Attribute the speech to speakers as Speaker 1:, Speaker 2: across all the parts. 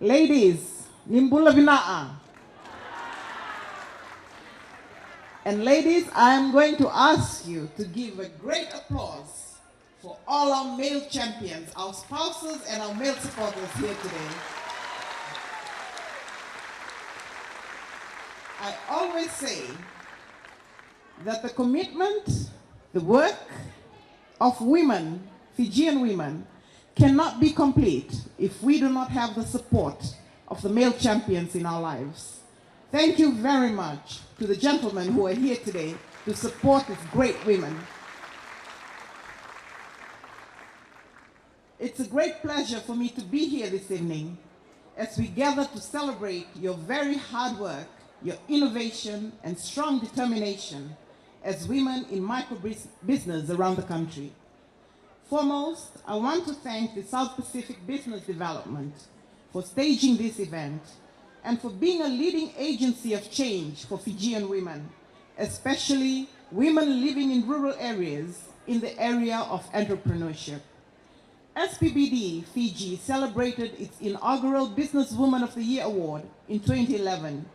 Speaker 1: Ladies, Nimbula Vinaa. And ladies, I am going to ask you to give a great applause for all our male champions, our spouses and our male supporters here today. I always say that the commitment, the work of women, Fijian women, cannot be complete if we do not have the support of the male champions in our lives. Thank you very much to the gentlemen who are here today to support these great women. It's a great pleasure for me to be here this evening as we gather to celebrate your very hard work, your innovation and strong determination as women in micro-business around the country. Foremost, I want to thank the South Pacific Business Development for staging this event and for being a leading agency of change for Fijian women, especially women living in rural areas in the area of entrepreneurship. SPBD Fiji celebrated its inaugural Businesswoman of the Year Award in 2011,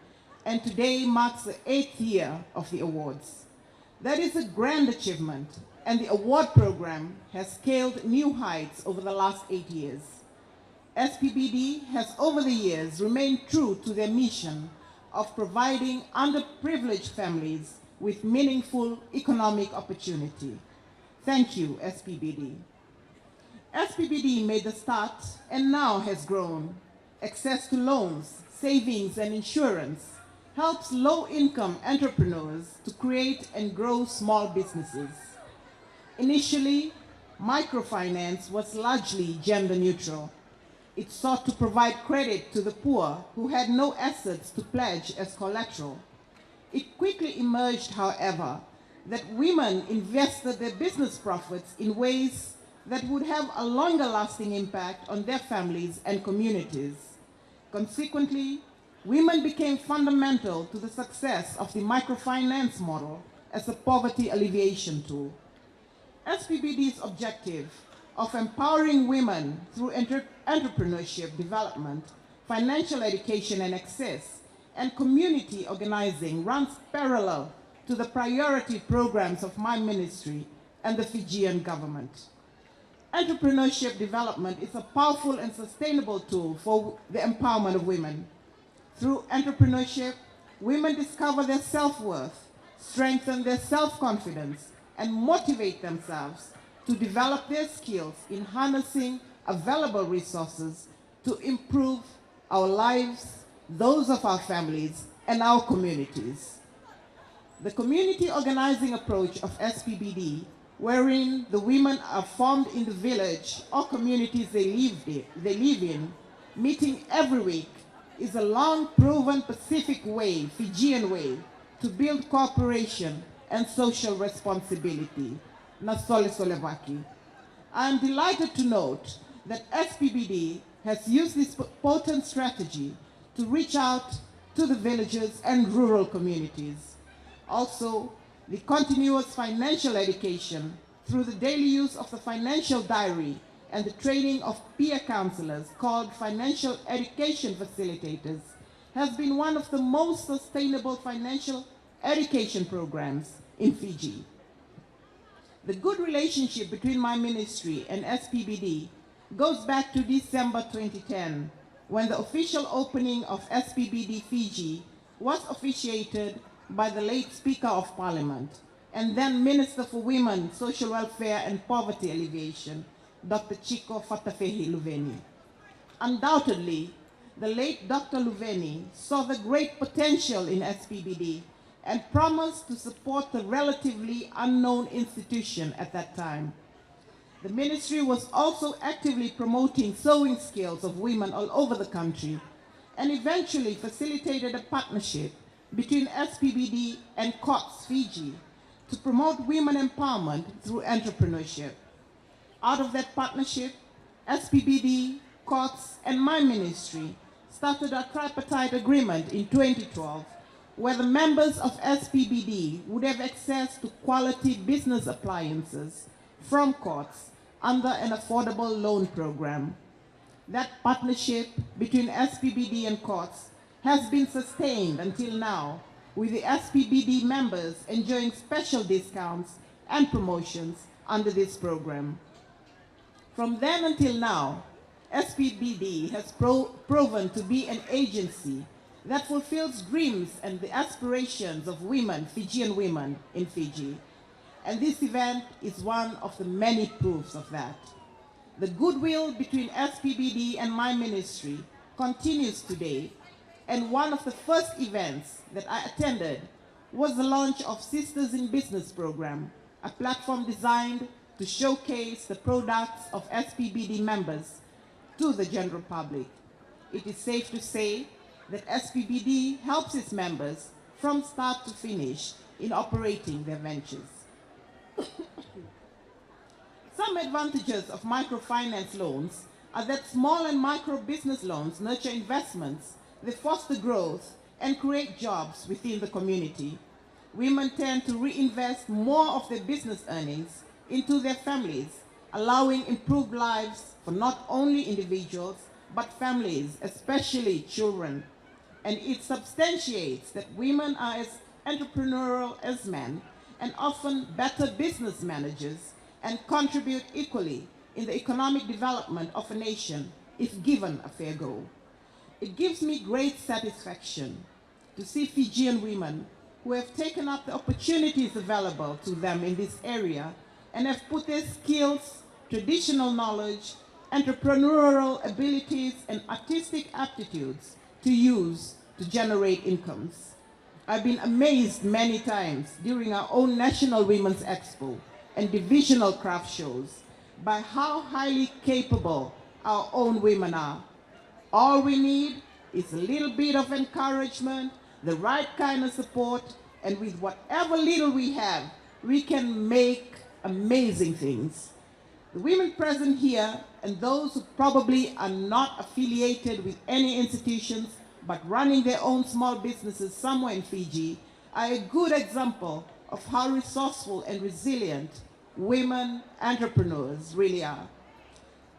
Speaker 1: and today marks the 8th year of the awards. That is a grand achievement, and the award program has scaled new heights over the last 8 years. SPBD has over the years remained true to their mission of providing underprivileged families with meaningful economic opportunity. Thank you, SPBD. SPBD made the start and now has grown. Access to loans, savings, and insurance helps low-income entrepreneurs to create and grow small businesses. Initially, microfinance was largely gender neutral. It sought to provide credit to the poor who had no assets to pledge as collateral. It quickly emerged, however, that women invested their business profits in ways that would have a longer lasting impact on their families and communities. Consequently, women became fundamental to the success of the microfinance model as a poverty alleviation tool. SPBD's objective of empowering women through entrepreneurship development, financial education and access, and community organizing runs parallel to the priority programs of my ministry and the Fijian government. Entrepreneurship development is a powerful and sustainable tool for the empowerment of women. Through entrepreneurship, women discover their self-worth, strengthen their self-confidence, and motivate themselves to develop their skills in harnessing available resources to improve our lives, those of our families, and our communities. The community organizing approach of SPBD, wherein the women are formed in the village or communities they live in, meeting every week, is a long-proven Pacific way, Fijian way, to build cooperation and social responsibility. Nasole Solevaki. I am delighted to note that SPBD has used this potent strategy to reach out to the villages and rural communities. Also, the continuous financial education through the daily use of the financial diary and the training of peer counselors called financial education facilitators has been one of the most sustainable financial education programs in Fiji. The good relationship between my ministry and SPBD goes back to December 2010, when the official opening of SPBD Fiji was officiated by the late Speaker of Parliament and then Minister for Women, Social Welfare and Poverty Alleviation, Dr. Chico Fatafehi Luveni. Undoubtedly, the late Dr. Luveni saw the great potential in SPBD and promised to support the relatively unknown institution at that time. The ministry was also actively promoting sewing skills of women all over the country and eventually facilitated a partnership between SPBD and COTS Fiji to promote women empowerment through entrepreneurship. Out of that partnership, SPBD, COTS, and my ministry started a tripartite agreement in 2012 where the members of SPBD would have access to quality business appliances from COTS under an affordable loan program. that partnership between SPBD and courts has been sustained until now, with the SPBD members enjoying special discounts and promotions under this program. From then until now, SPBD has proven to be an agency that fulfills dreams and the aspirations of women, Fijian women in Fiji. And this event is one of the many proofs of that. The goodwill between SPBD and my ministry continues today, and one of the first events that I attended was the launch of Sisters in Business program, a platform designed to showcase the products of SPBD members to the general public. It is safe to say that SPBD helps its members from start to finish in operating their ventures. Some advantages of microfinance loans are that small and micro business loans nurture investments, they foster growth, and create jobs within the community. Women tend to reinvest more of their business earnings into their families, allowing improved lives for not only individuals, but families, especially children. And it substantiates that women are as entrepreneurial as men and often better business managers and contribute equally in the economic development of a nation if given a fair go. It gives me great satisfaction to see Fijian women who have taken up the opportunities available to them in this area and have put their skills, traditional knowledge, entrepreneurial abilities, and artistic aptitudes to use to generate incomes. I've been amazed many times during our own National Women's Expo and divisional craft shows by how highly capable our own women are. All we need is a little bit of encouragement, the right kind of support, and with whatever little we have, we can make amazing things. The women present here and those who probably are not affiliated with any institutions but running their own small businesses somewhere in Fiji are a good example of how resourceful and resilient women entrepreneurs really are.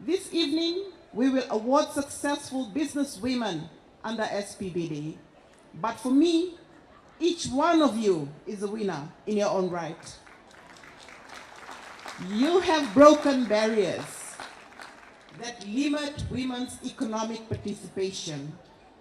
Speaker 1: This evening, we will award successful business women under SPBD. But for me, each one of you is a winner in your own right. You have broken barriers that limit women's economic participation.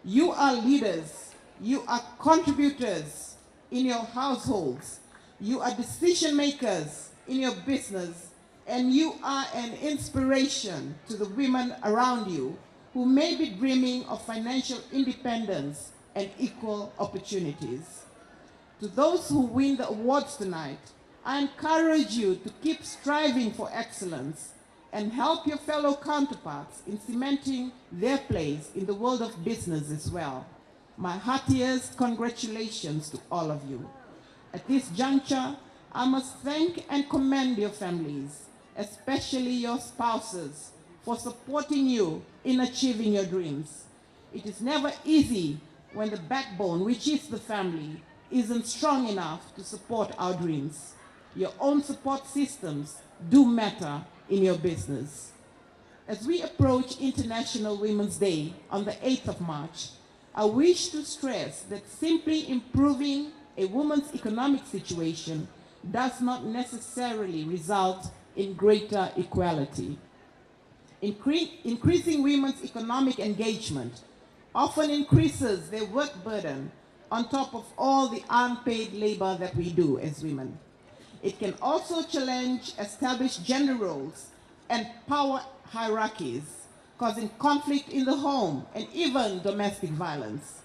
Speaker 1: You are leaders. You are contributors in your households. You are decision makers in your business. And you are an inspiration to the women around you who may be dreaming of financial independence and equal opportunities. To those who win the awards tonight, I encourage you to keep striving for excellence and help your fellow counterparts in cementing their place in the world of business as well. My heartiest congratulations to all of you. At this juncture, I must thank and commend your families, especially your spouses, for supporting you in achieving your dreams. It is never easy when the backbone, which is the family, isn't strong enough to support our dreams. Your own support systems do matter in your business. As we approach International Women's Day on the 8th of March, I wish to stress that simply improving a woman's economic situation does not necessarily result in greater equality. Increasing women's economic engagement often increases their work burden on top of all the unpaid labor that we do as women. It can also challenge established gender roles and power hierarchies, causing conflict in the home and even domestic violence.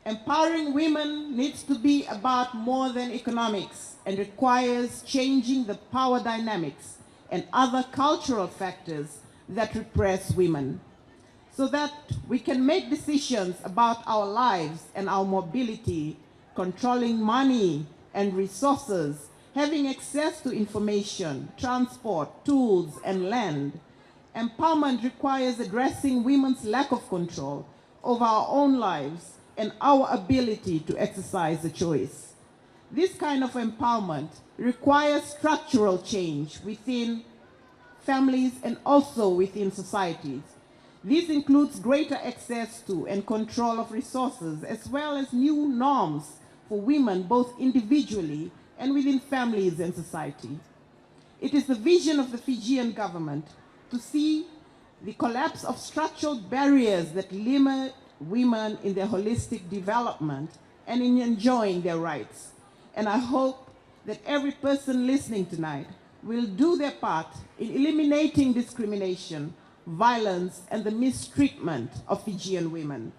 Speaker 1: Empowering women needs to be about more than economics and requires changing the power dynamics and other cultural factors that repress women, so that we can make decisions about our lives and our mobility, controlling money and resources, having access to information, transport, tools, and land. Empowerment requires addressing women's lack of control over our own lives and our ability to exercise a choice. This kind of empowerment requires structural change within families and also within societies. This includes greater access to and control of resources, as well as new norms for women, both individually and within families and society. It is the vision of the Fijian government to see the collapse of structural barriers that limit women in their holistic development and in enjoying their rights. And I hope that every person listening tonight will do their part in eliminating discrimination, violence, and the mistreatment of Fijian women.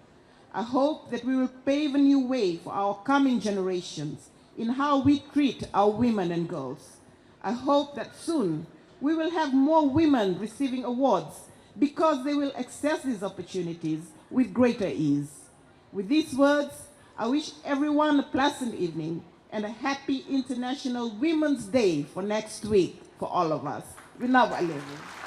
Speaker 1: I hope that we will pave a new way for our coming generations in how we treat our women and girls. I hope that soon we will have more women receiving awards because they will access these opportunities with greater ease. With these words, I wish everyone a pleasant evening and a happy International Women's Day for next week for all of us. Vuniwaqa.